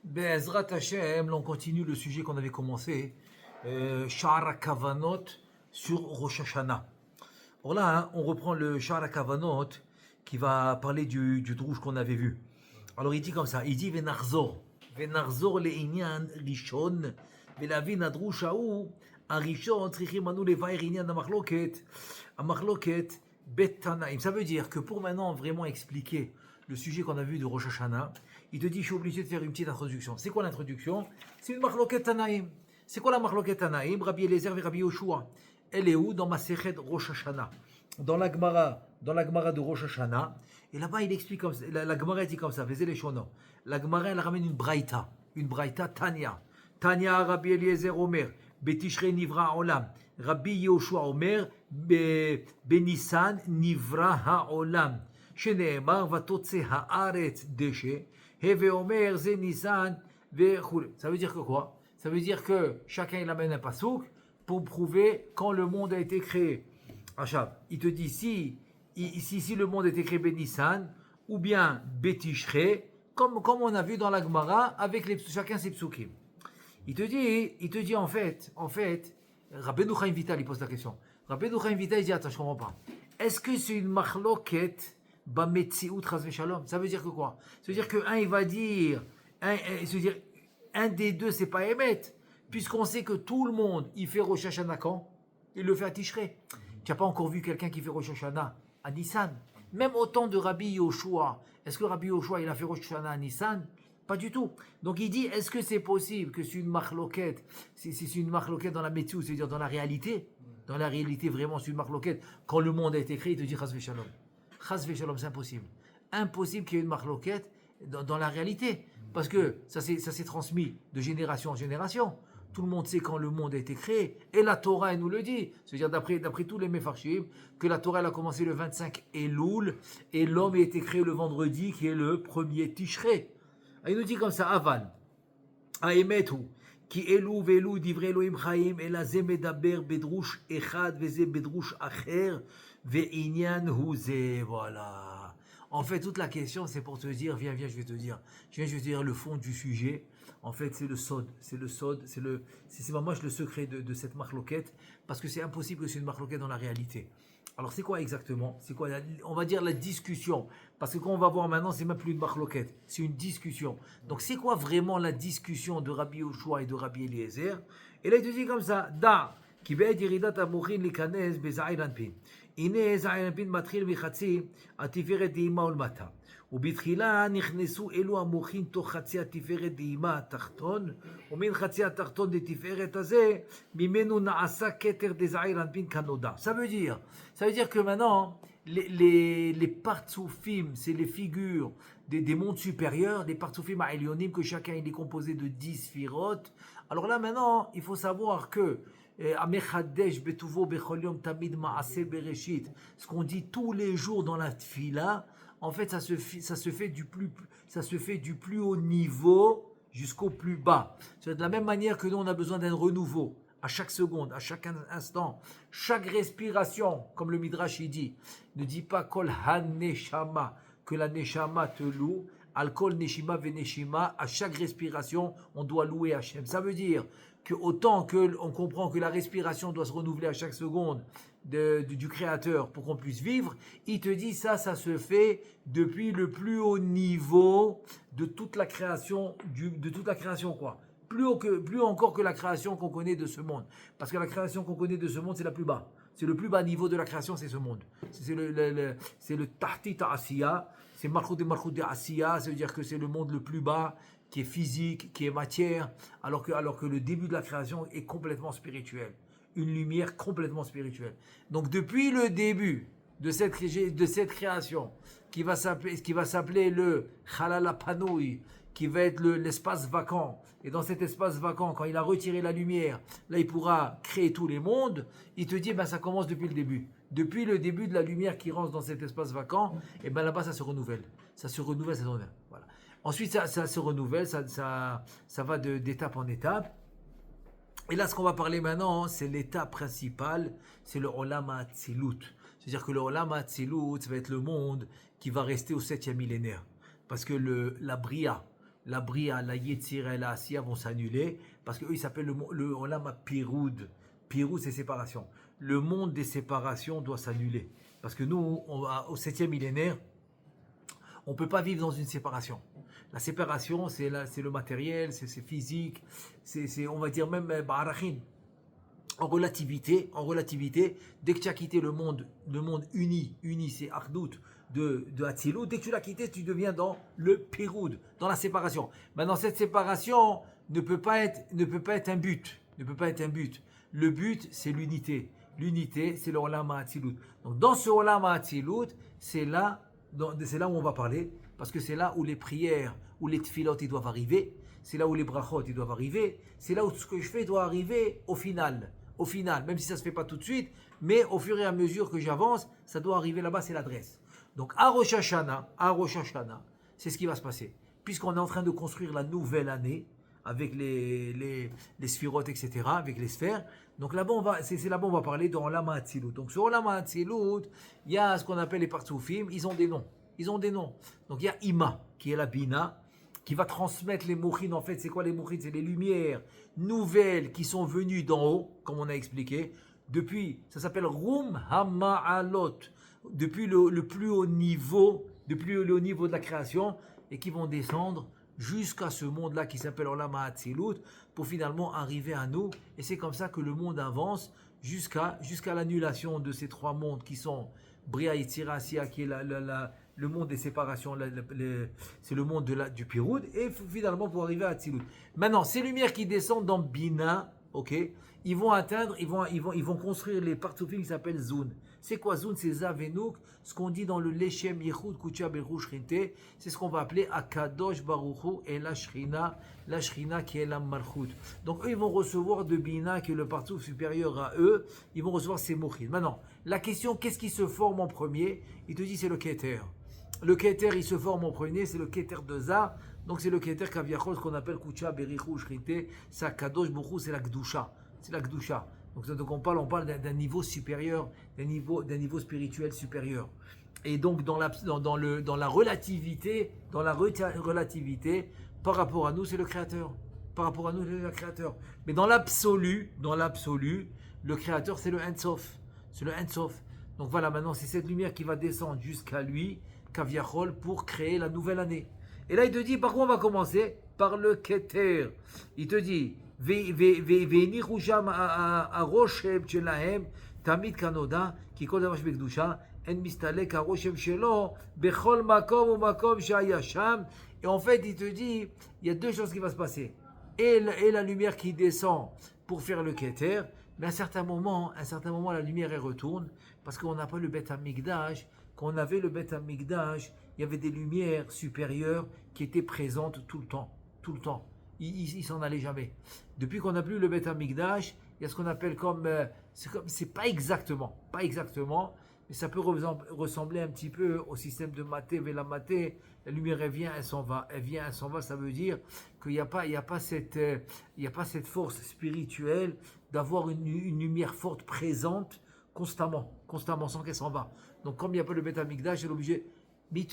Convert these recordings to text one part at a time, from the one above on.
Be'ezrat Hashem, là on continue le sujet qu'on avait commencé, Sha'ar Kavanot sur Rosh Hashanah. Alors là, on reprend le Sha'ar Kavanot qui va parler du drouche qu'on avait vu. Alors il dit comme ça, il dit Venarzor le'inyan rishon, ve'lavin adrush ha'u, arishon tzrichim anu levaer inyan amachloket bet Tanaim. Ça veut dire que pour maintenant vraiment expliquer le sujet qu'on a vu de Rosh Hashanah, il te dit, je suis obligé de faire une petite introduction. C'est quoi l'introduction? C'est une Machloket Tanaim. C'est quoi la Machloket Tanaim? Rabbi Eliezer et Rabbi Yoshua. Elle est où? Dans Masechet Rosh Hashanah. Dans la Gemara de Rosh Hashanah. Et là-bas, il explique comme ça. La Gemara dit comme ça. Vezé les shono. La Gemara, elle ramène une braïta. Une braïta Tanya. Tanya, Rabbi Eliezer Omer. Betishre Nivra Olam. Rabbi Yoshua Omer. Benissan Nivra Haolam. שנאמר ותוצא הארץ דשא, הווה אומר זה ניסן וכו'. Ça veut dire que quoi? Ça veut dire que chacun il amène un pasouk pour prouver quand le monde a été créé. Achab, il te dit si le monde a été créé Benissan ou bien Betishre, comme on a vu dans la Gemara avec chacun ses psukim. Il te dit en fait, Rabbeinu Chaim Vital il pose la question. Rabbeinu Chaim Vital il dit attends je comprends pas. Est-ce que c'est une machloket ça veut dire que quoi? Ça veut dire qu'un il va dire, un des deux c'est pas Emet, puisqu'on sait que tout le monde il fait Rosh Hashanah quand? Il le fait à Tishrei. Tu n'as pas encore vu quelqu'un qui fait Rosh Hashanah à Nissan? Même au temps de Rabbi Yoshua, est-ce que Rabbi Yoshua il a fait Rosh Hashanah à Nissan? Pas du tout. Donc il dit, est-ce que c'est possible que c'est une machloket, c'est une machloket dans la métier, c'est-à-dire dans la réalité? Dans la réalité vraiment c'est une machloket. Quand le monde a été créé, il te dit Chas v'Shalom. Chas v'Shalom, c'est impossible. Impossible qu'il y ait une marloquette dans la réalité. Parce que ça s'est transmis de génération en génération. Tout le monde sait quand le monde a été créé. Et la Torah, elle nous le dit. C'est-à-dire, d'après tous les Mefarshim, que la Torah, elle a commencé le 25 Elul, et l'homme a été créé le vendredi, qui est le premier Tishrei. Il nous dit comme ça, Aval. Aemetu. כי אלו ואלו דברי אלוהים חיים, אלא זה מדבר בדרוש אחד וזה בדרוש אחר, ועניין הוא זה, voilà. En fait, toute la question, c'est pour te dire, viens, je vais te dire le fond du sujet. En fait, c'est le sod, c'est vraiment le secret de cette marloquette, parce que c'est impossible que c'est une marloquette dans la réalité. Alors, c'est quoi exactement? C'est quoi, on va dire la discussion. Parce que quand on va voir maintenant, c'est même plus une marloquette, c'est une discussion. Donc, c'est quoi vraiment la discussion de Rabbi Yoshua et de Rabbi Eliezer? Et là, il te dit comme ça, Da, qui va être iridat amouchin likanes beza'ir anpin. הנה זעיר אנפין מתחיל מחצי התפארת דהימה ולמטה. ובתחילה נכנסו אלו המוחים תוך חצי התפארת דהימה התחתון, ומן חצי התחתון דתפארת הזה, ממנו נעשה כתר דזעיר אנפין כנודע. Ça veut dire que maintenant, les partsoufim, c'est les figures des mondes supérieurs, des partsoufim a'elionim, que chacun il est composé de 10 sphirotes. Alors là maintenant, il faut savoir que ce qu'on dit tous les jours dans la tfila, en fait ça se fait du plus haut niveau jusqu'au plus bas. C'est de la même manière que nous on a besoin d'un renouveau à chaque seconde, à chaque instant, chaque respiration, comme le Midrash il dit, ne dit pas kol ha-neshama, que la neshama te loue, al kol neshima veneshima, à chaque respiration on doit louer Hachem. Ça veut dire que autant qu'on comprend que la respiration doit se renouveler à chaque seconde du Créateur pour qu'on puisse vivre, il te dit ça se fait depuis le plus haut niveau de toute la création, quoi. Plus encore que la création qu'on connaît de ce monde. Parce que la création qu'on connaît de ce monde, c'est la plus bas. C'est le plus bas niveau de la création, c'est ce monde. C'est le Tahti Ta'asiya, c'est Malchut de Asiya, ça veut dire que c'est le monde le plus bas, qui est physique, qui est matière, alors que le début de la création est complètement spirituel. Une lumière complètement spirituelle. Donc depuis le début de cette création, qui va s'appeler le Chalal HaPanoui, qui va être l'espace vacant, et dans cet espace vacant, quand il a retiré la lumière, là il pourra créer tous les mondes, il te dit, ça commence depuis le début. Depuis le début de la lumière qui rentre dans cet espace vacant, et là-bas ça se renouvelle. Voilà. Ensuite, ça se renouvelle, ça va d'étape en étape. Et là, ce qu'on va parler maintenant, c'est l'étape principale, c'est le Olam HaAtzilut. C'est-à-dire que le Olam HaAtzilut va être le monde qui va rester au 7e millénaire. Parce que la Bria, la Bria, la Yetzira et la Asiya vont s'annuler, parce qu'eux, ils s'appellent le Olam Piroud. Piroud, c'est séparation. Le monde des séparations doit s'annuler. Parce que nous, au 7e millénaire, on ne peut pas vivre dans une séparation. La séparation, c'est le matériel, c'est physique, c'est, on va dire même barachin. En relativité, dès que tu as quitté le monde uni, c'est Achdout de Hatzilut, dès que tu l'as quitté, tu deviens dans le Piroud, dans la séparation. Maintenant, cette séparation ne peut pas être un but. Le but, c'est l'unité. L'unité, c'est le Olam HaAtzilut. Donc, dans ce Olam HaAtzilut, c'est là où on va parler, parce que c'est là où les prières, où les tfilot, ils doivent arriver, c'est là où les brachot, ils doivent arriver, c'est là où tout ce que je fais doit arriver au final, même si ça ne se fait pas tout de suite, mais au fur et à mesure que j'avance, ça doit arriver là-bas, c'est l'adresse. Donc, à Rosh Hashanah, c'est ce qui va se passer. Puisqu'on est en train de construire la nouvelle année, avec les sphirotes, etc., avec les sphères. Donc là-bas, c'est là-bas on va parler de Olam HaAtzilut. Donc sur Olam HaAtzilut, il y a ce qu'on appelle les partsoufim, ils ont des noms. Donc il y a Ima, qui est la Bina, qui va transmettre les mouchines. En fait, c'est quoi les mouchines? C'est les lumières nouvelles qui sont venues d'en haut, comme on a expliqué, ça s'appelle Rum HaMa'alot, depuis le plus haut niveau, de la création, et qui vont descendre jusqu'à ce monde-là qui s'appelle Olam HaAtzilut, pour finalement arriver à nous. Et c'est comme ça que le monde avance jusqu'à l'annulation de ces trois mondes qui sont Bria, Yetzira, Asiya, qui est le monde des séparations, c'est le monde du Piroud, et finalement pour arriver à Atzilut. Maintenant, ces lumières qui descendent dans Bina, ok, ils vont construire les partsoufim qui s'appellent Zun. C'est quoi Zun? C'est Zavenouk, ce qu'on dit dans le Leshem Yechud Kutia Beruch Shrinte, c'est ce qu'on va appeler Akadosh Baruchu et la Shrina qui est la Malchut. Donc eux, ils vont recevoir de Bina, qui est le partsouf supérieur à eux, ils vont recevoir ces mouchines. Maintenant, la question, qu'est-ce qui se forme en premier? Il te dit c'est le Keter. Le Keter, il se forme en premier, c'est le Keter de Za, donc c'est le Keter Kaviachol, ce qu'on appelle Kutia Beruch Shrinte, c'est Akadosh Baruchu, c'est la Gdusha. Donc on parle d'un niveau supérieur, d'un niveau spirituel supérieur. Et donc dans la relativité, par rapport à nous, c'est le Créateur. Mais dans l'absolu, le Créateur, c'est le Ein-Sof. Donc voilà, maintenant c'est cette lumière qui va descendre jusqu'à lui, Kaviachol, pour créer la nouvelle année. Et là il te dit, par quoi on va commencer? Par le Keter. Il te dit, והניחו שם הרושם שלהם תמיד כנודע כי כל דבר שבקדושה אין מסתלק הרושם שלו בכל מקום ומקום שהיה שם. Et en fait il te dit il y a deux choses qui vont se passer, et la lumière qui descend pour faire le Keter, mais à un certain moment la lumière elle retourne, parce qu'on n'a pas le Beth Amikdash. Quand on avait le Beth Amikdash, il y avait des lumières supérieures qui étaient présentes tout le temps. Il s'en allait jamais. Depuis qu'on n'a plus le Beth Amikdash, il y a ce qu'on appelle c'est pas exactement, mais ça peut ressembler un petit peu au système de Maté, Vela Maté. La lumière elle vient, elle s'en va, ça veut dire qu'il n'y a pas cette force spirituelle d'avoir une lumière forte présente constamment, sans qu'elle s'en va. Donc comme il n'y a pas le Beth Amikdash, elle est obligée. Mais il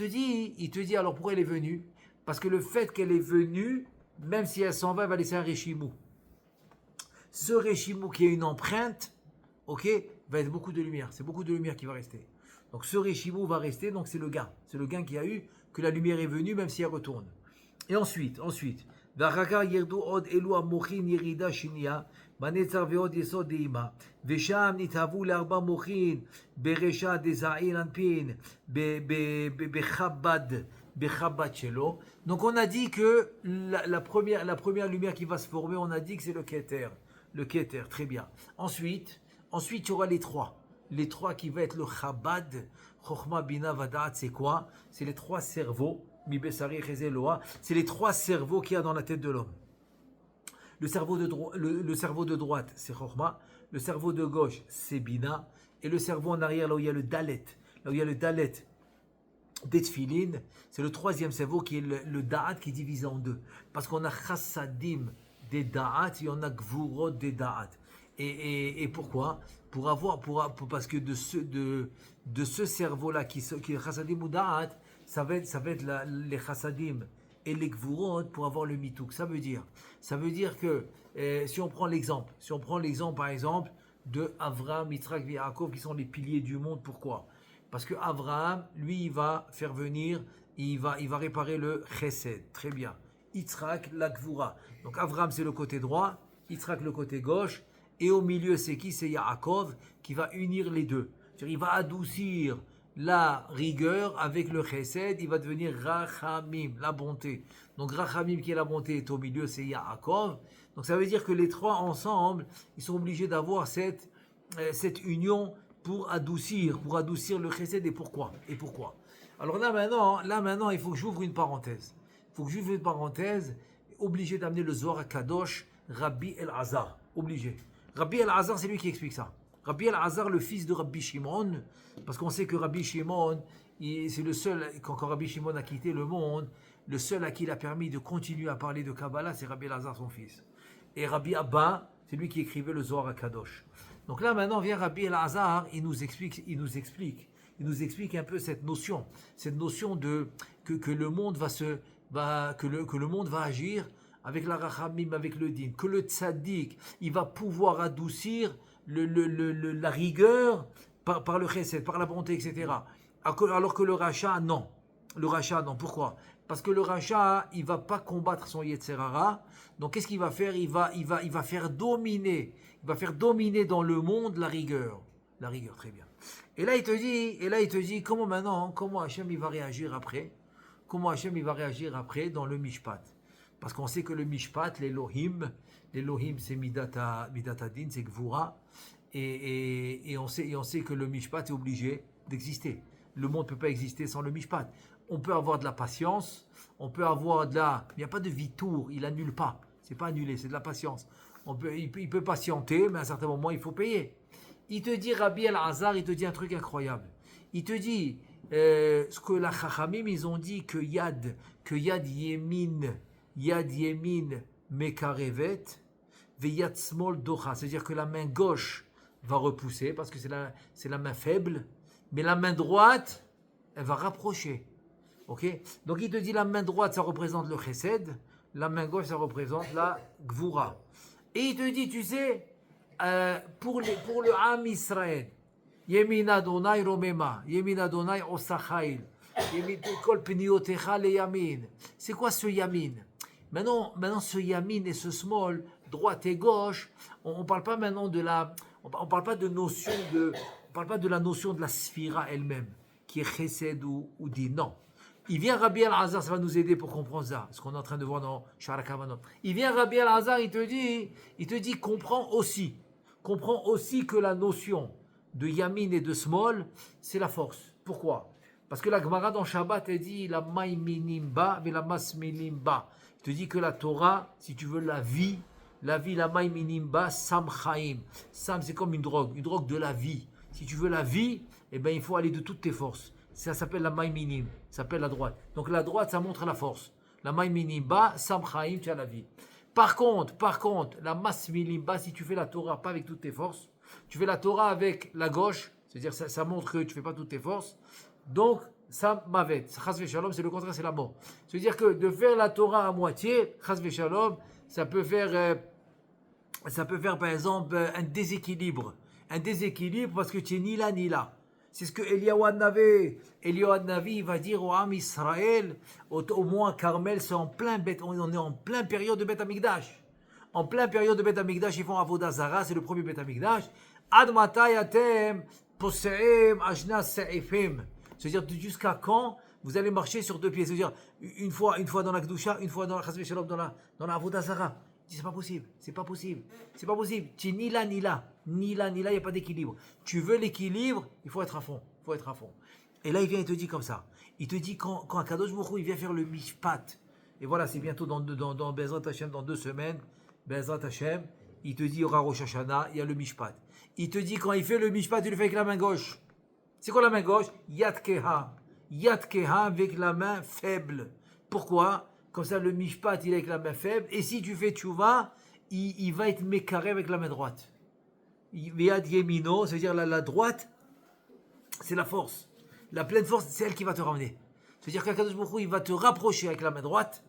te dit alors pourquoi elle est venue? Parce que le fait qu'elle est venue, même si elle s'en va, elle va laisser un réchimou. Ce réchimou qui est une empreinte, ok, va être beaucoup de lumière. C'est beaucoup de lumière qui va rester. Donc ce réchimou va rester, donc c'est le gain. C'est le gain qu'il y a eu, que la lumière est venue, même si elle retourne. Et ensuite, ואחר ירדו עוד אלו המוחין ירידה שנייה, בנצר ועוד יסוד דאימה, ושם נתהוו לארבע מוחין, ברשע דזעיר אנפין, Bechabad Shelo. Donc on a dit que la première lumière qui va se former, on a dit que c'est le Keter. Très bien. Ensuite il y aura les trois qui vont être le Chabad, Chochma, Bina, Vadat. C'est quoi? C'est les trois cerveaux, Mi Besari, Cheze, Loa. C'est les trois cerveaux qu'il y a dans la tête de l'homme. Le cerveau de droite, c'est Chochma. Le cerveau de gauche, c'est Bina. Et le cerveau en arrière, là où il y a le Dalet, des tfilin, c'est le troisième cerveau qui est le da'at qui est divisé en deux. Parce qu'on a chassadim des da'at et on a gvurot des da'at. Et pourquoi? Parce que de ce cerveau-là qui est chassadim ou da'at, ça va être les chassadim et les gvurot pour avoir le mitouk. Ça veut dire que si on prend l'exemple par exemple de Avraham, Yitzhak et Yaakov qui sont les piliers du monde. Pourquoi? Parce que Avraham, lui, il va faire venir, il va réparer le chesed. Très bien. Yitzhak, la gvura. Donc Avraham, c'est le côté droit, Yitzhak, le côté gauche, et au milieu, c'est qui? C'est Yaakov qui va unir les deux. C'est-à-dire, il va adoucir la rigueur avec le chesed, il va devenir Rachamim, la bonté. Donc Rachamim qui est la bonté est au milieu, c'est Yaakov. Donc ça veut dire que les trois ensemble, ils sont obligés d'avoir cette union pour adoucir le chesed. Et pourquoi? Alors là maintenant, il faut que j'ouvre une parenthèse. Obligé d'amener le Zohar à Kadosh, Rabbi El-Azar. Obligé. Rabbi El-Azar, c'est lui qui explique ça. Rabbi El-Azar, le fils de Rabbi Shimon, parce qu'on sait que Rabbi Shimon, c'est le seul, quand Rabbi Shimon a quitté le monde, le seul à qui il a permis de continuer à parler de Kabbalah, c'est Rabbi El-Azar, son fils. Et Rabbi Abba, c'est lui qui écrivait le Zohar à Kadosh. Donc là, maintenant, vient Rabbi El-Azar, il nous explique un peu cette notion de que le monde que le monde va agir avec la rachamim, avec le din, que le tzaddik, il va pouvoir adoucir la rigueur par le chesed, par la bonté, etc. Alors que le rachat, non. Pourquoi? Parce que le rachat, il va pas combattre son yetzer hara. Donc qu'est-ce qu'il va faire? Il va faire dominer dans le monde la rigueur. La rigueur, très bien. Et là, il te dit, comment Hachem il va réagir après? Comment Hachem il va réagir après dans le Mishpat? Parce qu'on sait que le Mishpat, l'Elohim c'est Midata Din, c'est Gvura, et on sait que le Mishpat est obligé d'exister. Le monde ne peut pas exister sans le Mishpat. On peut avoir de la patience, il n'y a pas de vitour, il annule pas. C'est pas annulé, c'est de la patience. Il peut patienter, mais à un certain moment, il faut payer. Il te dit, Rabbi El-Azar, il te dit un truc incroyable. Il te dit, ce que la Chachamim, ils ont dit que Yad Yemin Mekarevet, ve Yad Smol Docha. C'est-à-dire que la main gauche va repousser, parce que c'est la main faible, mais la main droite, elle va rapprocher. Ok? Donc il te dit, la main droite, ça représente le Chesed, la main gauche, ça représente la Gvura. Et il te dit, tu sais, pour le Am Israël, Yemin Adonai Romema, Yemin Adonai Osachail, Yemin Kol Pniotecha le Yamin. C'est quoi ce Yamin? Maintenant, ce Yamin et ce Small, droite et gauche, on parle pas maintenant on parle pas de la notion de la Sphira elle-même, qui est Chesed ou Din. Non. Il vient Rabbi El-Azar, ça va nous aider pour comprendre ça, ce qu'on est en train de voir dans Shara Kavanot. Il vient Rabbi El-Azar, il te dit, comprends aussi que la notion de Yamin et de Small, c'est la force. Pourquoi? Parce que la Gemara dans Shabbat, elle dit la Maïminimba, mais la Masminimba. Il te dit que la Torah, si tu veux la vie, la Maïminimba, Sam Chaim. Sam, c'est comme une drogue de la vie. Si tu veux la vie, eh ben, il faut aller de toutes tes forces. Ça s'appelle la Maïminim, ça s'appelle la droite. Donc la droite, ça montre la force. La Maïminimba, Sam Chaim, tu as la vie. Par contre, la Masminimba, si tu fais la Torah pas avec toutes tes forces, tu fais la Torah avec la gauche, c'est-à-dire ça montre que tu ne fais pas toutes tes forces. Donc, ça mavet. Chas v'shalom, c'est le contraire, c'est la mort. C'est-à-dire que de faire la Torah à moitié, chas v'shalom, ça peut faire par exemple un déséquilibre. Un déséquilibre parce que tu n'es ni là ni là. C'est ce que Eliyahu Navi va dire au Am Israël, au mont Carmel, on est en plein période de Beth Amikdash. En plein période de Beth Amikdash, ils font Avodah Zara, c'est le premier Beth Amikdash. Ad matay atem poseim ashna se'ifim. C'est-à-dire jusqu'à quand vous allez marcher sur deux pieds. C'est-à-dire une fois dans la Kedusha, une fois dans la Chas v'Shalom, dans la Avodah Zara. C'est pas possible. Tu es ni là, ni là. Il n'y a pas d'équilibre. Tu veux l'équilibre, il faut être à fond. Et là, il vient et te dit comme ça. Il te dit quand Akadosh Baruch Hu, il vient faire le mishpat. Et voilà, c'est bientôt dans Bezrat Hashem, dans 2 semaines. Bezrat Hashem, il te dit, il y aura Rosh Hashanah, il y a le mishpat. Il te dit, quand il fait le mishpat, il le fait avec la main gauche. C'est quoi la main gauche? Yad Keha. Yad Keha avec la main faible. Pourquoi? Comme ça, le mishpat, il est avec la main faible. Et si tu fais tchouva, il va être mécaré avec la main droite. Yad Yemino, c'est-à-dire la droite, c'est la force. La pleine force, c'est elle qui va te ramener. C'est-à-dire qu'Akadosh Baruch Hu, il va te rapprocher avec la main droite.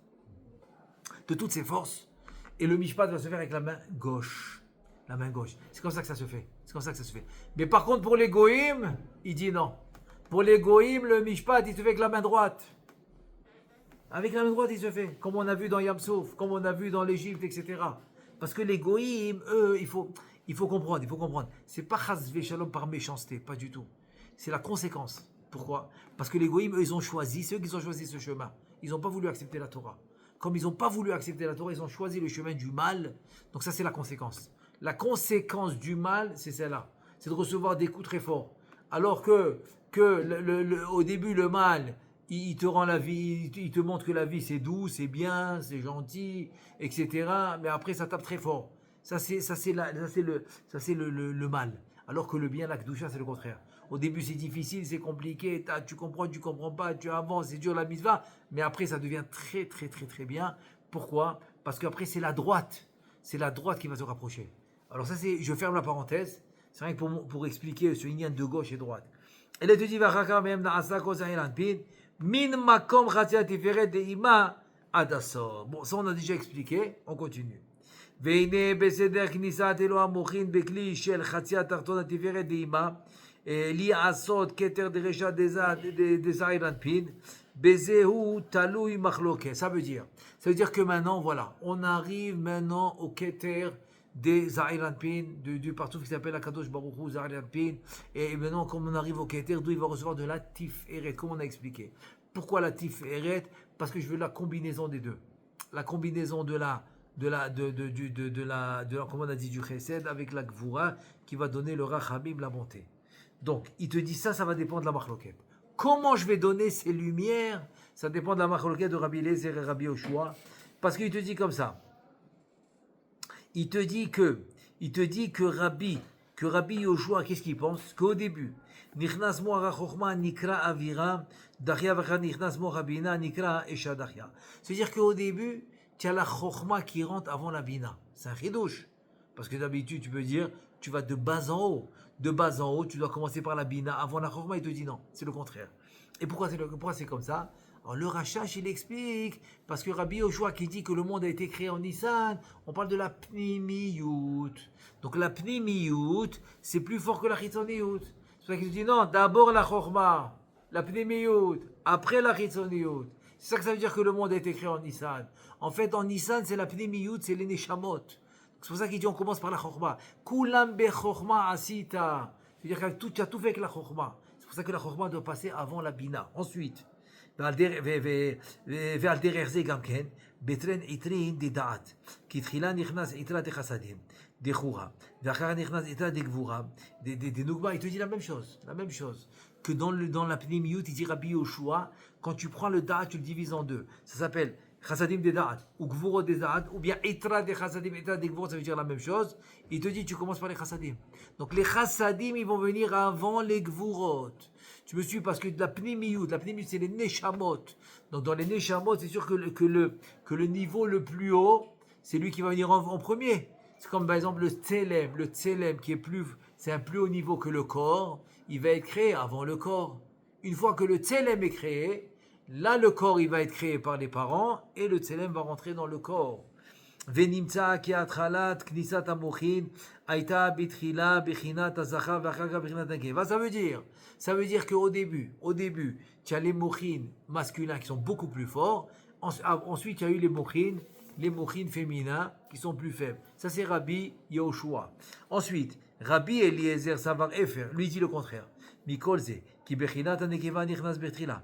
de toutes ses forces. Et le mishpat va se faire avec la main gauche. La main gauche. C'est comme ça que ça se fait. C'est comme ça que ça se fait. Mais par contre, pour les goïms, il dit non. Pour les goïms, le mishpat, il se fait avec la main droite. Avec la main droite, il se fait. Comme on a vu dans Yamsouf, comme on a vu dans l'Égypte, etc. Parce que les goïms, eux, il faut comprendre, il faut comprendre. C'est pas chas shalom par méchanceté, pas du tout. C'est la conséquence. Pourquoi? Parce que les goïms, eux, ils ont choisi, ceux qui ont choisi ce chemin. Ils n'ont pas voulu accepter la Torah. Comme ils n'ont pas voulu accepter la Torah, ils ont choisi le chemin du mal. Donc ça, c'est la conséquence. La conséquence du mal, c'est celle-là. C'est de recevoir des coups très forts. Alors que au début, le mal, il te rend la vie, il te montre que la vie, c'est doux, c'est bien, c'est gentil, etc. Mais après, ça tape très fort. Ça, c'est le mal. Alors que le bien, la kedusha, c'est le contraire. Au début, c'est difficile, c'est compliqué, tu comprends pas, tu avances, c'est dur la mitzvah, mais après, ça devient très, très, très, très bien. Pourquoi? Parce qu'après, c'est la droite. C'est la droite qui va se rapprocher. Alors ça, je ferme la parenthèse. C'est rien que pour expliquer ce lien de gauche et droite. Et là, tu dis, min makom chatzia tiferet de ima adasor. Bon, ça, on a déjà expliqué. On continue. והנה בסדר כניסת אלוה המוחין בכלי של חצי התחתון התפארת דאימה לעשות כתר דרשת דזעיר אנפין בזהו תלוי מחלוקת. Ça veut dire que maintenant, voilà, on arrive maintenant au keter des Zahir Anpin, du partout qui s'appelle Akadosh Baruch Hu, Zahir Anpin, et maintenant, comme on arrive au keter, d'où il va recevoir de la tiferet, comme on a expliqué. Pourquoi la tiferet? Parce que je veux la combinaison des deux. La combinaison comme on a dit, du chesed avec la gvura qui va donner le rachamim, la bonté. Donc, il te dit ça va dépendre de la machloket. Comment je vais donner ces lumières? Ça dépend de la machloket de Rabbi Eliezer et Rabbi Yoshua. Parce qu'il te dit comme ça. Il te dit que Rabbi Yoshua, qu'est-ce qu'il pense? Qu'au début, Nichnas mo chokhma nikra avira, dachia vacha nichnas mo rabina nikra esha dachia. C'est-à-dire qu'au début, tu as la chokhma qui rentre avant la bina. C'est un chidouche. Parce que d'habitude, tu peux dire, tu vas de bas en haut. De bas en haut, tu dois commencer par la bina. Avant la chokhma, il te dit non, c'est le contraire. Et pourquoi c'est comme ça? Alors, le Rachash, il explique, parce que Rabbi Yoshua qui dit que le monde a été créé en Nissan, on parle de la Pnimiyut. Donc la Pnimiyut, c'est plus fort que la Chitzoniyut. C'est pour ça qu'il dit non, d'abord la Chokhma, la Pnimiyut, après la Chitzoniyut. C'est ça que ça veut dire que le monde a été créé en Nissan. En fait, en Nissan, c'est la Pnimiyut, c'est les Neshamot. C'est pour ça qu'il dit on commence par la Chokhma. Kulam be Chokhma asita. C'est-à-dire que tu as tout fait avec la Chokhma. C'est pour ça que la Chokhma doit passer avant la Bina. Ensuite, ועל דרך זה גם כן, בטרן עיטרין דדעת, כי תחילה נכנס עיטרה דחסדים, דחורה, ואחר נכנס עיטרה דגבורה, דנוגבה, il te dit la même chose, que dans la pnimiyut, il dit Rabbi Yoshua, quand tu prends le da'at, tu le divises en deux, ça s'appelle chassadim de da'at, ou gvuro de da'at, ou bien itra de chassadim, itra de gvuro, ça veut dire la même chose, il te dit tu commences par les chassadim, donc les chassadim, ils vont venir avant les gvurot. Tu me suis parce que la pnimiyut c'est les neshamot. Donc dans les neshamot, c'est sûr que le niveau le plus haut, c'est lui qui va venir en premier. C'est comme par exemple le tselem qui est c'est un plus haut niveau que le corps, il va être créé avant le corps. Une fois que le tselem est créé, là le corps il va être créé par les parents et le tselem va rentrer dans le corps. ונמצא כי התחלת כניסת המוחין הייתה בתחילה בחינת הזכר ואחר כך בחינת הנקבה. Ça veut dire qu'au début, tu as les mochines masculins qui sont beaucoup plus forts. Ensuite, tu as eu les mochines féminins qui sont plus faibles. Ça, c'est Rabbi Yoshua. Ensuite, Rabbi Eliezer Savar Efer, lui dit le contraire. Mikol ze, ki bechinat hanekeva nichnas betchila.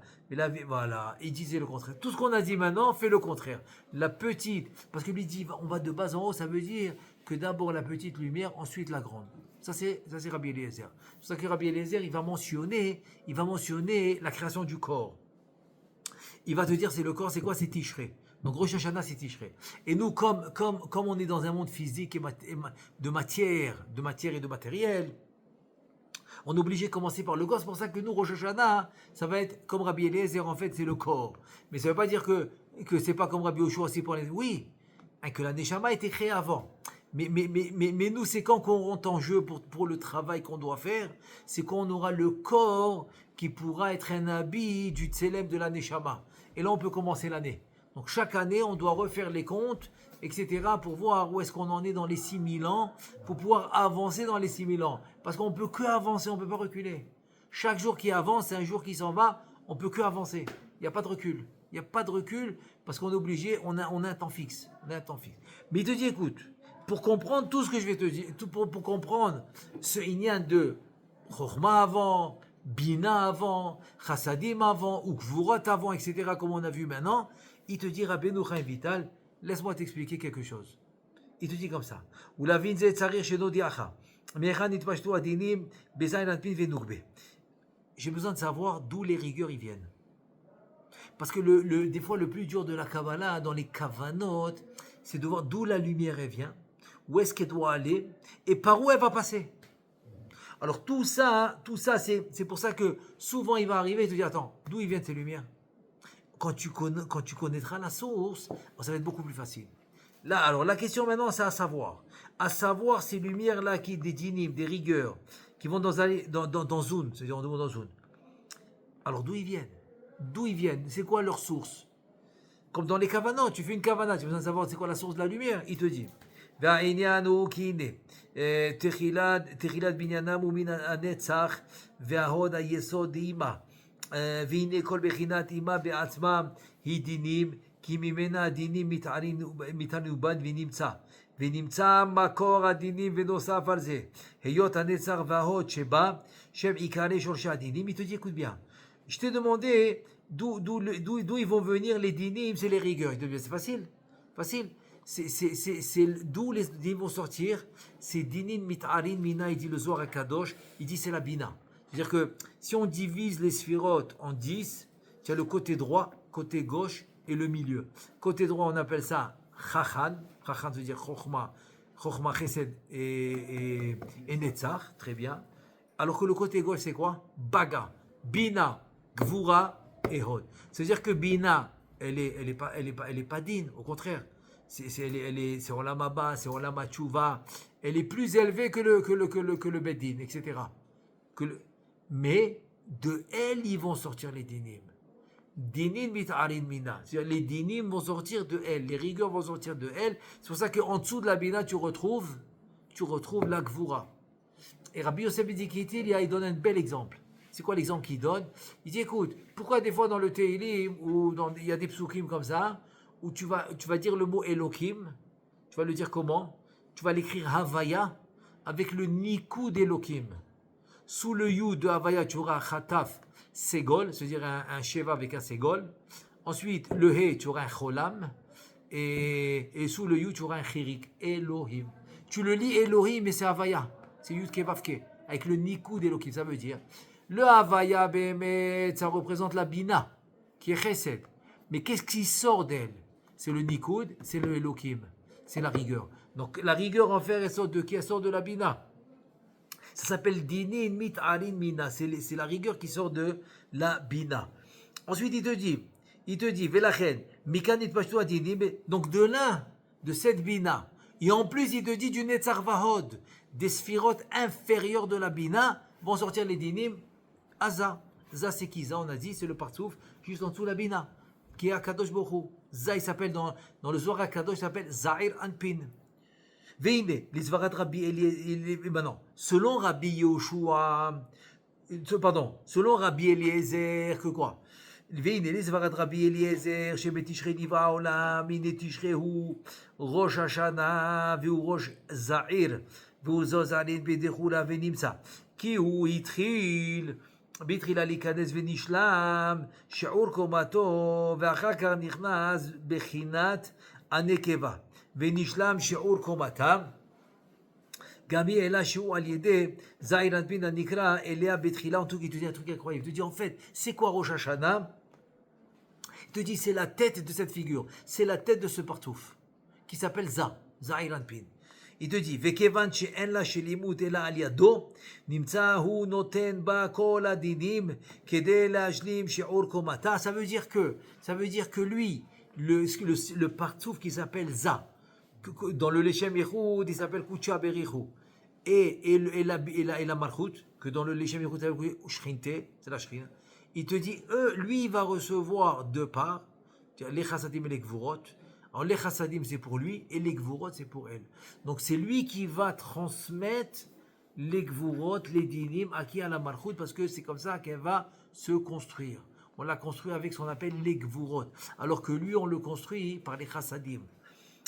Voilà, il disait le contraire. Tout ce qu'on a dit maintenant, fait le contraire. La petite, parce que lui dit, on va de bas en haut, ça veut dire que d'abord la petite lumière, ensuite la grande. Ça c'est Rabbi Eliezer. C'est pour ça que Rabbi Eliezer, il va mentionner la création du corps. Il va te dire, c'est le corps, c'est quoi? C'est Tishrei. Donc Rosh Hashanah, c'est Tishrei. Et nous, comme on est dans un monde physique et de matière et de matériel, on est obligé de commencer par le corps. C'est pour ça que nous, Rosh Hashanah, ça va être comme Rabbi Eliezer, en fait, c'est le corps. Mais ça ne veut pas dire que c'est pas comme Rabbi Yoshua aussi pour les... Oui, que la Neshama a été créée avant. Mais nous, c'est quand qu'on rentre en jeu pour le travail qu'on doit faire, c'est quand on aura le corps qui pourra être un habit du tselem de la Neshama. Et là, on peut commencer l'année. Donc chaque année, on doit refaire les comptes, etc., pour voir où est-ce qu'on en est dans les 6000 ans, pour pouvoir avancer dans les 6000 ans. Parce qu'on ne peut que avancer, on ne peut pas reculer. Chaque jour qui avance, c'est un jour qui s'en va, on ne peut que avancer. Il n'y a pas de recul. Il n'y a pas de recul parce qu'on est obligé, on a un temps fixe. On a un temps fixe. Mais il te dit, écoute, pour comprendre tout ce que je vais te dire, pour comprendre ce inyan de Chokhmah avant, Bina avant, Chassadim avant, ou Gvurot avant, etc., comme on a vu maintenant, il te dit, Rabbeinu Chaim Vital, laisse-moi t'expliquer quelque chose. Il te dit comme ça. J'ai besoin de savoir d'où les rigueurs y viennent. Parce que des fois, le plus dur de la Kabbalah, dans les Kavanot, c'est de voir d'où la lumière elle vient, où est-ce qu'elle doit aller, et par où elle va passer. Alors tout ça, c'est pour ça que souvent il va arriver et te dire, attends, d'où ils viennent ces lumières? Quand tu connaîtras la source, ça va être beaucoup plus facile. Là, alors la question maintenant, c'est à savoir ces lumières-là, des dinim, des rigueurs, qui vont dans Zun, c'est-à-dire dans Zun. Alors d'où ils viennent? D'où ils viennent? C'est quoi leur source? Comme dans les kavanot, tu fais une kavana, tu as besoin de savoir c'est quoi la source de la lumière, il te dit. תחילת בניינם הוא מן הנצח וההוד היסוד דאימה והנה כל בחינת אימה בעצמם היא דינים כי ממנה הדינים מתערובן ונמצא מקור הדינים ונוסף על זה היות הנצח וההוד שבה שם עיקרי שורשי הדינים. Il te dit écoute bien, je t'ai demandé d'où ils vont venir les dinim, c'est les rigueurs. Il te dit c'est facile, c'est d'où les dinim vont sortir. C'est dinim mit'arin mina, il dit le Zohar HaKadosh, il dit c'est la bina. C'est-à-dire que si on divise les sphirotes en 10, tu as le côté droit, côté gauche et le milieu. Côté droit, on appelle ça chachan. Chachan veut dire chokhmah, chesed et netzach, très bien. Alors que le côté gauche, c'est quoi? Baga, bina, gvura et hod. C'est-à-dire que bina, elle est pas digne, au contraire. C'est Olam Haba, c'est Olam HaTshuva. Elle est plus élevée que le Beddin, etc. Mais de elle, ils vont sortir les dinim. Dinim mit'arin mina. C'est-à-dire les dinim vont sortir de elle, les rigueurs vont sortir de elle. C'est pour ça qu'en dessous de la bina, tu retrouves la gvura. Et Rabbi Yosef Bidikitil, il donne un bel exemple. C'est quoi l'exemple qu'il donne? Il dit, écoute, pourquoi des fois dans le Teilim, ou il y a des psukim comme ça, où tu vas dire le mot Elohim, tu vas le dire comment? Tu vas l'écrire Havaya, avec le Nikou d'Elohim. Sous le You de Havaya, tu auras Khataf, Segol, c'est-à-dire un Sheva avec un Segol. Ensuite, le He, tu auras un Cholam. Et sous le You, tu auras un Chirik, Elohim. Tu le lis Elohim, mais c'est Havaya. C'est Yud Kevavke, avec le Nikou d'Elohim. Ça veut dire, le Havaya, ça représente la Bina, qui est Chesed. Mais qu'est-ce qui sort d'elle? C'est le Nikoud, c'est le Elohim, c'est la rigueur. Donc la rigueur en fait, elle sort de qui? Elle sort de la Bina. Ça s'appelle Dinin Mit'arin Mina, c'est la rigueur qui sort de la Bina. Ensuite il te dit, Velachen, Mikanit Pashtu Adinim, donc de là, de cette Bina. Et en plus il te dit du Netzar Vahod, des sphirotes inférieures de la Bina, vont sortir les Dinim, Aza. Za c'est qui? Za on a dit, c'est le partsouf, juste en dessous de la Bina, qui est à Kadosh Borou. Ça, il s'appelle dans le Zohar HaKadosh, il s'appelle Zahir Anpin. Veine, les Svarat Rabbi maintenant, selon Rabbi Yoshua, selon Rabbi Eliezer, que quoi? Veine, les Svarat Rabbi Eliezer, chez Betishre Niva Olam, Ine Tishrehu, Rosh Hashanah, Veu Rosh Zahir, Veu Zozanin Bedechula Venimsa, qui ou Itril, בתחילה להיכנס ונשלם שיעור קומתו ואחר כך נכנס בחינת הנקבה ונשלם שיעור קומתה גם היא אלא שהוא על ידי זעיר אנפין הנקרא אליה בתחילה. En tout cas, il te dit un truc incroyable. Il te dit en fait, c'est quoi Rosh Hashanah? Il te dit c'est la tête de cette figure, c'est la tête de ce partouf qui s'appelle Za'ir Anpin. Il te dit, וכיוון שאין לה שלימות אלא על ידו, נמצא הוא נותן בה כל הדינים כדי להשלים שיעור קומתה. Ça veut dire que lui, le partsouf qui s'appelle Za, dans le Leshem Yehoud, il s'appelle Kucha Berichou, et la Malchut, que dans le Leshem Yehoud, c'est la Shrinte, c'est la Shrine. Il te dit, lui, il va recevoir deux parts, Les chassadim et les gvurot. Alors les chassadim c'est pour lui et les gvurot c'est pour elle. Donc c'est lui qui va transmettre les gvurot, les dinim à qui à la malchout parce que c'est comme ça qu'elle va se construire. On l'a construit avec ce qu'on appelle les gvurot. Alors que lui on le construit par les chassadim.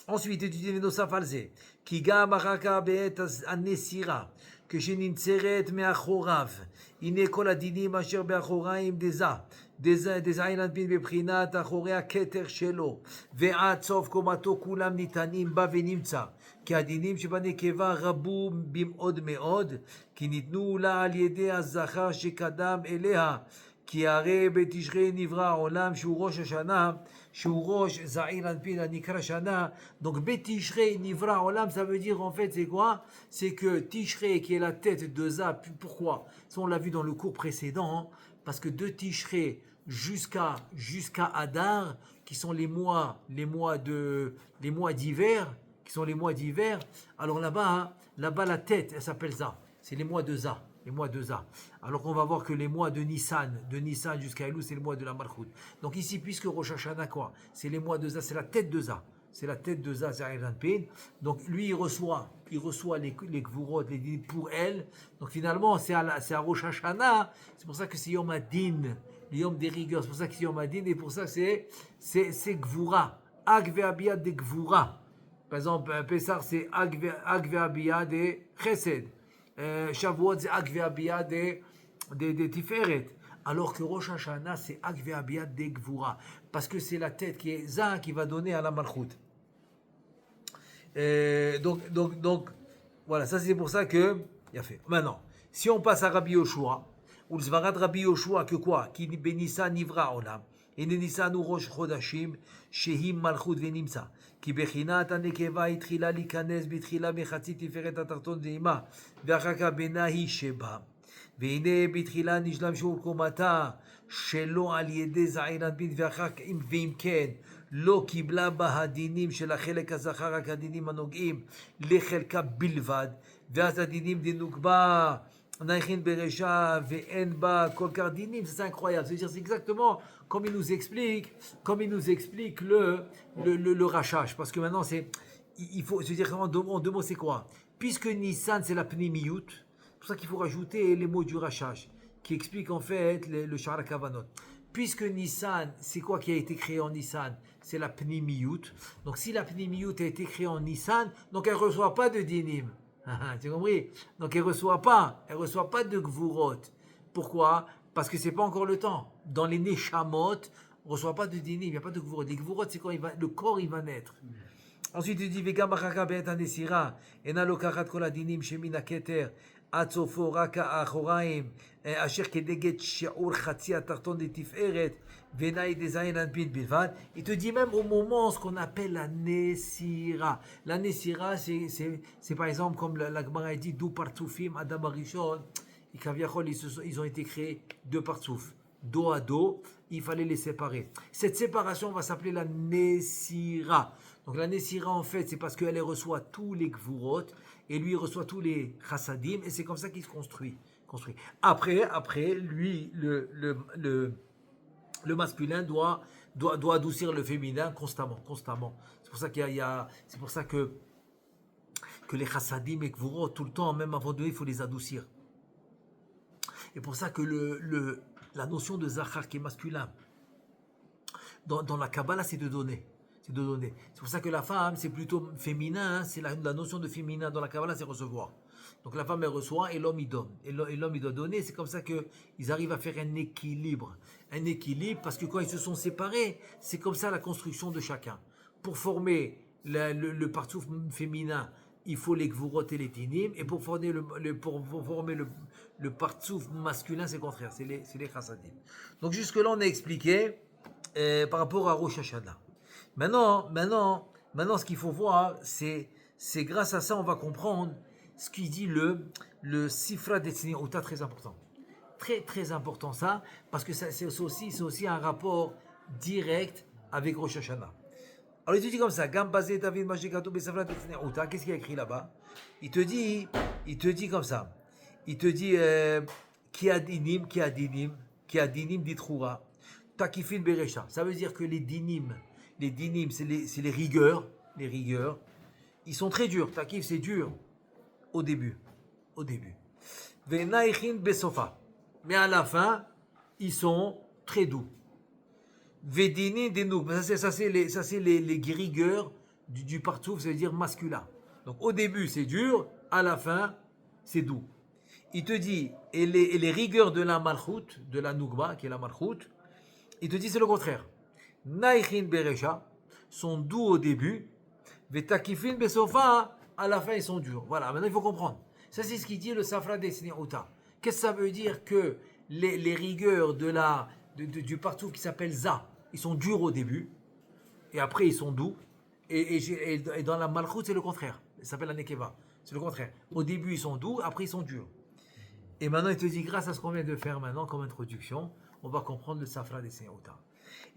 Ensuite, étudiez Venosaf Alze, qui gam araka be'et an-nesira, que shenintzeret me'achorav, ine kol adinim asher be'achoraim deza ilan pin beprinat achorei haketer shelo, ve'ad sof komato kulam nitanim ba ve'nimtza, כי הדינים שבנקבה רבו במאוד מאוד, כי ניתנו לה על ידי הזכר שקדם אליה, כי הרי בתשרי נברא העולם שהוא ראש השנה, שהוא ראש זעיר אנפין הנקרא שנה. Donc בתשרי נברא העולם, ça veut dire en fait c'est quoi? C'est que Tishrei qui est la tête de Za, pourquoi? Ça on l'a vu dans le cours précédent, hein, parce que de Tishrei jusqu'à Adar, qui sont les mois d'hiver, qui sont les mois d'hiver, alors là-bas la tête, elle s'appelle Za. C'est les mois de Za. Les mois de Za. Alors qu'on va voir que les mois de Nissan jusqu'à Elul, c'est le mois de la Malchut. Donc ici, puisque Rosh Hashanah, quoi, c'est les mois de Za, c'est la tête de Za. C'est la tête de Za, Za'ir Anpin. Donc lui, il reçoit les Gvurot, les din pour elle. Donc finalement, c'est à Rosh Hashanah. C'est pour ça que c'est Yom Adin, le Yom des rigueurs. C'est pour ça que c'est Yom Adin. Et pour ça que c'est Gvura. Ag ve'abiyad de Gvura. Par exemple, Pessah, c'est Ag ve'abiyad de Chesed. Shavuot, c'est Ag ve'abiyad de Tiferet. Alors que Rosh Hashanah, c'est Ag ve'abiyad de Gvura. Parce que c'est la tête qui est Za qui va donner à la Malchut. Donc, voilà, ça c'est pour ça que il a fait. Maintenant, si on passe à Rabbi Yoshua, ou le Svarad Rabbi Yoshua, que quoi? Qui benissa nivra olam. Et Nissan ou Rosh Chodashim, Shehim Malchut Venimsa. כי בחינת הנקבה התחילה להיכנס בתחילה מחצי תפארת התחתון דהימה, ואחר כך בינה היא שבה. והנה בתחילה נשלם שיעור קומתה שלא על ידי זעיר אנפין, ואם כן לא קיבלה בה הדינים של החלק הזכר, רק הדינים הנוגעים לחלקה בלבד, ואז הדינים דנוקבה נייכין ברשע ואין בה כל כך דינים. C'est incroyable, c'est exactement comme il nous explique le rachage. Parce que maintenant, il faut se dire en deux mots, c'est quoi? Puisque Nissan, c'est la pnimiyut, c'est pour ça qu'il faut rajouter les mots du rachage, qui explique en fait le Sha'ar Kavanot. Puisque Nissan, c'est quoi qui a été créé en Nissan? C'est la pnimiyut. Donc si la pnimiyut a été créée en Nissan, donc elle ne reçoit pas de dinim. Tu as compris? Donc elle ne reçoit pas de gvurot. Pourquoi? Parce que ce n'est pas encore le temps. Dans les neshamot, on ne reçoit pas de dinim, il n'y a pas de gvurot. Les gvurot, c'est quand le corps il va naître. Ensuite, il dit Vega Machaka Be'et Hanesira, Ena Lokachat Kol Adinim Shemina Keter, Ad Sofo Raka Achoraim, Asher Kedeget Shi'ur Chatzi Atarton de Tiferet, Venaï des Zayin Anpin Bilvad. Il te dit même au moment ce qu'on appelle la Nesira. La Nesira, c'est par exemple comme la Gemara dit, Dou Partsoufim Adam Arishon, et Kaviachol, ils ont été créés deux partsouf. Dos à dos, il fallait les séparer. Cette séparation va s'appeler la Nesira. Donc la Nesira, en fait, c'est parce qu'elle reçoit tous les Gvurot, et lui, il reçoit tous les Chassadim, et c'est comme ça qu'il se construit. Après, lui, le masculin doit adoucir le féminin constamment. C'est pour ça c'est pour ça que les Chassadim et Gvurot, tout le temps, même avant d'eux, il faut les adoucir. Et pour ça que la notion de Zachar qui est masculin, dans la Kabbalah, c'est de donner. C'est pour ça que la femme, c'est plutôt féminin, c'est la notion de féminin dans la Kabbalah, c'est recevoir. Donc la femme, elle reçoit et l'homme, il donne. Et l'homme, il doit donner. C'est comme ça qu'ils arrivent à faire un équilibre. Un équilibre, parce que quand ils se sont séparés, c'est comme ça la construction de chacun. Pour former le partsouf féminin, il faut les gvurot et les dinim, et pour former le partsouf masculin, c'est le contraire, c'est les chassadim. Donc jusque-là, on a expliqué par rapport à Rosh Hashanah. Maintenant, ce qu'il faut voir, c'est grâce à ça, on va comprendre ce qu'il dit le Sifra Detzniuta, très important. Très, très important ça, parce que c'est aussi un rapport direct avec Rosh Hashanah. Alors il te dit comme ça, Gam basé David Majikato Besafra Detzniuta, qu'est-ce qu'il a écrit là-bas? Il te dit comme ça. Il te dit, Ki adinim ditroura. Takifin Beresha. Ça veut dire que les dinim, c'est les rigueurs, ils sont très durs. Takif, c'est dur au début. Venaichin Besofa. Mais à la fin, ils sont très doux. Vedini Denouk. Ça, c'est les rigueurs du partouf, ça veut dire masculin. Donc au début, c'est dur, à la fin, c'est doux. Il te dit, et les rigueurs de la malchoute, de la nougba, qui est la malchoute, il te dit c'est le contraire. Naïchin Beresha sont doux au début, Vetakifin Besofa, à la fin ils sont durs. Voilà, maintenant il faut comprendre. Ça c'est ce qu'il dit le Safra des Sneouta. Qu'est-ce que ça veut dire que les rigueurs du partout qui s'appelle Za, ils sont durs au début, et après ils sont doux, et dans la malchoute c'est le contraire. Ça s'appelle la Nekeva. C'est le contraire. Au début ils sont doux, après ils sont durs. Et maintenant, il te dit, grâce à ce qu'on vient de faire maintenant comme introduction, on va comprendre le Safra des Sneouta.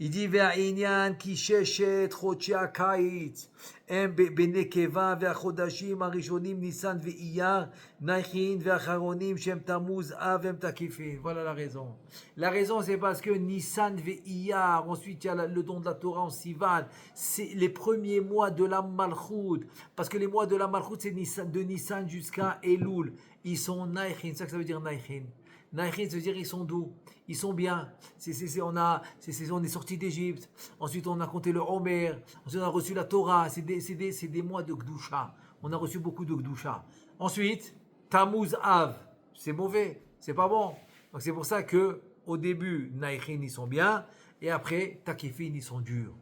Il dit, Ve'inyan ki sheshet chodshi hakiitz, הם בנקבה והחודשים הראשונים ניסן ואייר, נייחין והאחרונים שהם תמוז אב הם תקיפין. Voilà la raison. La raison, c'est parce que Nissan ve'Iyar, ensuite il y a le don de la Torah en Sivan, c'est les premiers mois de la Malchut, parce que les mois de la Malchut, c'est de Nissan jusqu'à Elul. Ils sont naïchin, c'est ça que ça veut dire naïchin. Naïchin, ça veut dire ils sont doux, ils sont bien. On est sorti d'Égypte, ensuite on a compté le Homer, ensuite on a reçu la Torah, c'est des mois de Gdusha. On a reçu beaucoup de Gdusha. Ensuite, Tammuz Av, c'est mauvais, c'est pas bon. Donc c'est pour ça que au début, naïchin, ils sont bien, et après, Takifin, ils sont durs.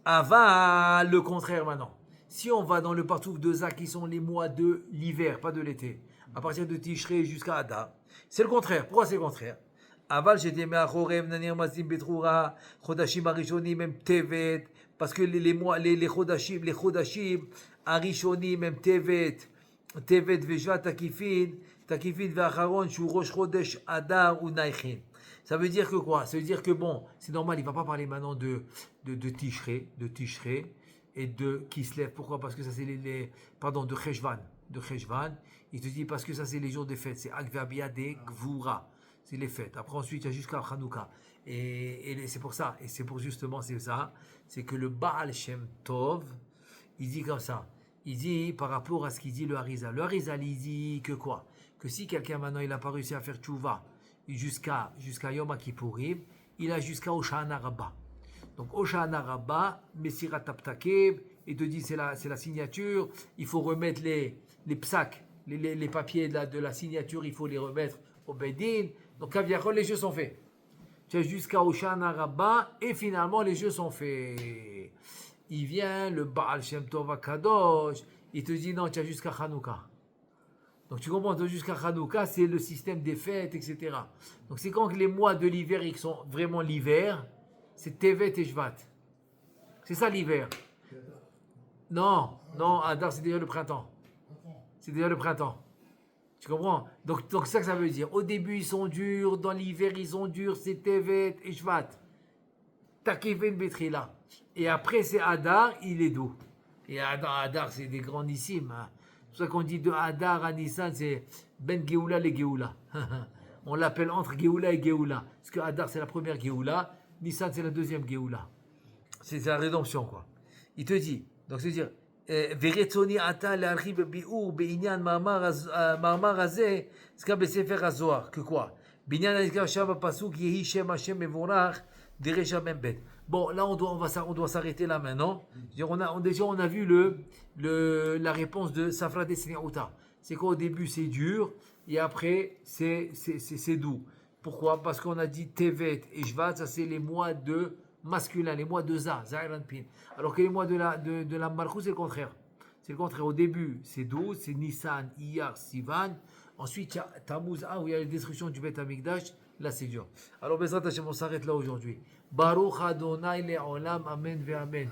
Ava, le contraire maintenant. Si on va dans le partouf de Zak, qui sont les mois de l'hiver, pas de l'été, à partir de Tishrei jusqu'à Adar, c'est le contraire. Pourquoi c'est le contraire? Aval, j'ai dit, mais à Chorem, Nanir Mazim Betroura, Chodashim Arishonim, même Tevet, parce que les mois, les Chodashim, Arishonim, même Tevet, Vejva, Takifin, Ve'acharon, Shu Rosh Chodesh, Adar ou Naïchin. Ça veut dire que quoi? Ça veut dire que bon, c'est normal, il ne va pas parler maintenant de Tishrei, et de Kislev. Pourquoi? Parce que ça c'est de Cheshvan. Il te dit parce que ça c'est les jours des fêtes, c'est Agvabia de Gvura, c'est les fêtes. Après ensuite il y a jusqu'à Hanouka. Et c'est pour ça, et c'est pour justement c'est ça, c'est que le Baal Shem Tov, il dit comme ça, il dit par rapport à ce qu'il dit le Harizal. Le Harizal il dit que quoi? Que si quelqu'un maintenant il n'a pas réussi à faire tchouva jusqu'à Yom Kippourim, il a jusqu'à Hoshana Rabbah. Donc Hoshana Rabbah, Messirat Aptakeb, il te dit c'est la signature, il faut remettre les psak, les papiers de la signature, il faut les remettre au Bedin. Donc Kaviachol, les jeux sont faits. Tu as jusqu'à Hoshana Rabbah et finalement les jeux sont faits. Il vient le Baal Shem Tov Kadosh, il te dit non, tu as jusqu'à Hanouka. Donc tu comprends, jusqu'à Hanouka, c'est le système des fêtes, etc. Donc c'est quand les mois de l'hiver, ils sont vraiment l'hiver, c'est Tevet et Shvat. C'est ça l'hiver. Non, Adar c'est déjà le printemps. C'est déjà le printemps. Tu comprends? Donc c'est ça que ça veut dire. Au début ils sont durs, dans l'hiver ils sont durs, c'est Tevet et Shvat. Takiven Betrila. Et après c'est Adar, il est doux. Et Adar c'est des grandissimes. Hein. C'est pour ça qu'on dit de Adar à Nissan, c'est Ben Geoula les Geoula. On l'appelle entre Geoula et Geoula. Parce que Adar c'est la première Geoula, Nissan c'est la deuxième Geoula. C'est la rédemption quoi. Il te dit, donc c'est-à-dire, ורצוני עתה להרחיב בביאור בעניין מאמר הזה, נזכר בספר הזוהר, כקווה. בעניין הנזכר שם בפסוק, יהי שם השם מבורך, דרש המ"ב. Bon, là on doit s'arrêter là maintenant. On a vu la réponse de Safra des Sneouta. C'est qu'au début c'est dur, et après c'est doux. Pourquoi? Parce qu'on a dit Tevet et Shvat, ça c'est les mois de masculin, les mois de Zahir Pin. Alors que les mois de la Malchut, c'est le contraire. C'est le contraire. Au début, c'est 12, c'est Nissan, Iyar, Sivan. Ensuite, il y a Tammuz, où il y a la destruction du Beth Amikdash. Là, c'est dur. Alors, Bezrat Hashem, on s'arrête là aujourd'hui. Baruch Adonai Le'olam, Amen ve Amen.